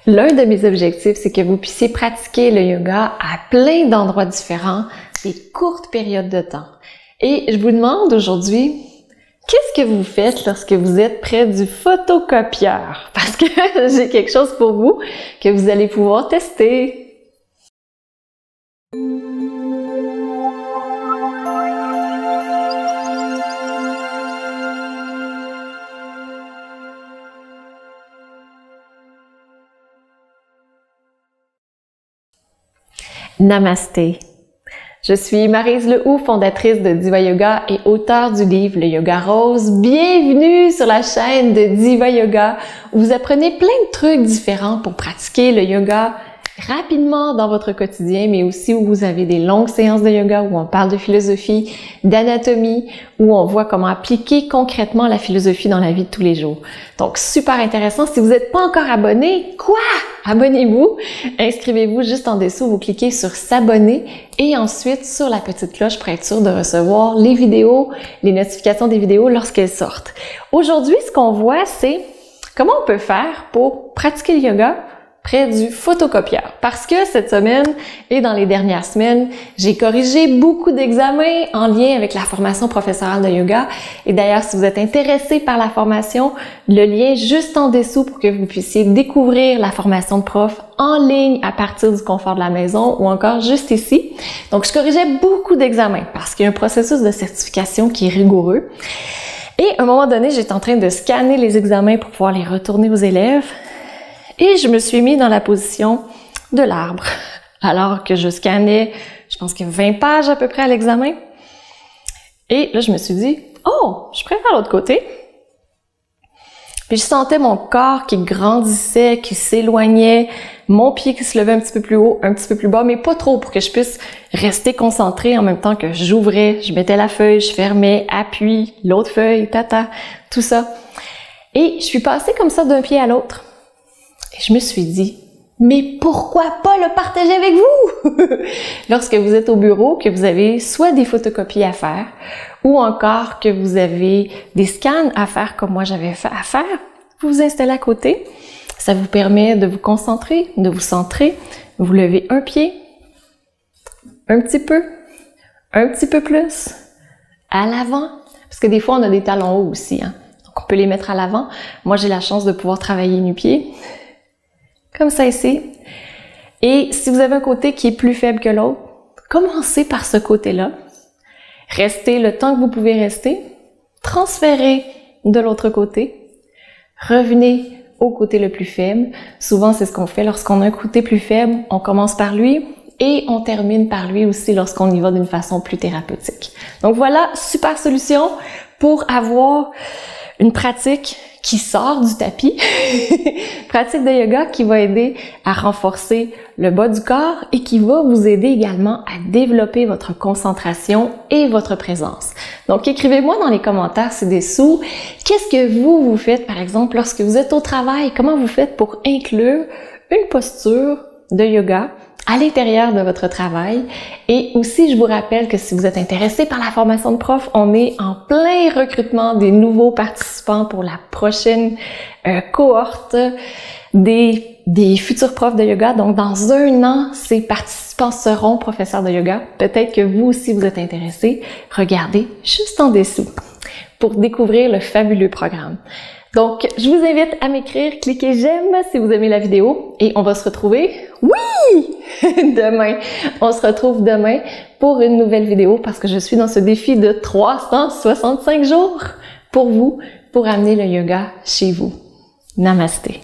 L'un de mes objectifs, c'est que vous puissiez pratiquer le yoga à plein d'endroits différents, des courtes périodes de temps. Et je vous demande aujourd'hui, qu'est-ce que vous faites lorsque vous êtes près du photocopieur? Parce que j'ai quelque chose pour vous que vous allez pouvoir tester. Namasté. Je suis Maryse Lehoux, fondatrice de Diva Yoga et auteure du livre Le Yoga Rose. Bienvenue sur la chaîne de Diva Yoga où vous apprenez plein de trucs différents pour pratiquer le yoga rapidement dans votre quotidien, mais aussi où vous avez des longues séances de yoga où on parle de philosophie, d'anatomie, où on voit comment appliquer concrètement la philosophie dans la vie de tous les jours. Donc, super intéressant. Si vous n'êtes pas encore abonné, quoi? Abonnez-vous, inscrivez-vous juste en dessous, vous cliquez sur s'abonner et ensuite sur la petite cloche pour être sûr de recevoir les vidéos, les notifications des vidéos lorsqu'elles sortent. Aujourd'hui, ce qu'on voit, c'est comment on peut faire pour pratiquer le yoga près du photocopieur. Parce que cette semaine et dans les dernières semaines, j'ai corrigé beaucoup d'examens en lien avec la formation professorale de yoga. Et d'ailleurs, si vous êtes intéressé par la formation, le lien juste en dessous pour que vous puissiez découvrir la formation de prof en ligne à partir du confort de la maison ou encore juste ici. Donc, je corrigeais beaucoup d'examens parce qu'il y a un processus de certification qui est rigoureux. Et à un moment donné, j'étais en train de scanner les examens pour pouvoir les retourner aux élèves. Et je me suis mis dans la position de l'arbre, alors que je scannais, je pense qu'il y a 20 pages à peu près à l'examen. Et là, je me suis dit, oh, je préfère l'autre côté. Puis je sentais mon corps qui grandissait, qui s'éloignait, mon pied qui se levait un petit peu plus haut, un petit peu plus bas, mais pas trop pour que je puisse rester concentrée en même temps que j'ouvrais, je mettais la feuille, je fermais, appui, l'autre feuille, tata, tout ça. Et je suis passée comme ça d'un pied à l'autre. Et je me suis dit, mais pourquoi pas le partager avec vous? Lorsque vous êtes au bureau, que vous avez soit des photocopies à faire, ou encore que vous avez des scans à faire comme moi j'avais à faire, vous vous installez à côté. Ça vous permet de vous concentrer, de vous centrer. Vous levez un pied, un petit peu plus, à l'avant. Parce que des fois, on a des talons hauts aussi, hein. Donc, on peut les mettre à l'avant. Moi, j'ai la chance de pouvoir travailler nu-pied. Comme ça ici. Et si vous avez un côté qui est plus faible que l'autre, commencez par ce côté-là. Restez le temps que vous pouvez rester. Transférez de l'autre côté. Revenez au côté le plus faible. Souvent, c'est ce qu'on fait lorsqu'on a un côté plus faible. On commence par lui et on termine par lui aussi lorsqu'on y va d'une façon plus thérapeutique. Donc voilà, super solution pour avoir une pratique qui sort du tapis, pratique de yoga qui va aider à renforcer le bas du corps et qui va vous aider également à développer votre concentration et votre présence. Donc, écrivez-moi dans les commentaires ci-dessous, qu'est-ce que vous faites, par exemple, lorsque vous êtes au travail? Comment vous faites pour inclure une posture de yoga à l'intérieur de votre travail? Et aussi, je vous rappelle que si vous êtes intéressé par la formation de prof, on est en plein recrutement des nouveaux participants pour la prochaine cohorte des futurs profs de yoga. Donc, dans 1 an, ces participants seront professeurs de yoga. Peut-être que vous aussi, vous êtes intéressé. Regardez juste en dessous pour découvrir le fabuleux programme. Donc, je vous invite à m'écrire, cliquez j'aime si vous aimez la vidéo et on va se retrouver, oui, demain. On se retrouve demain pour une nouvelle vidéo parce que je suis dans ce défi de 365 jours pour vous, pour amener le yoga chez vous. Namasté.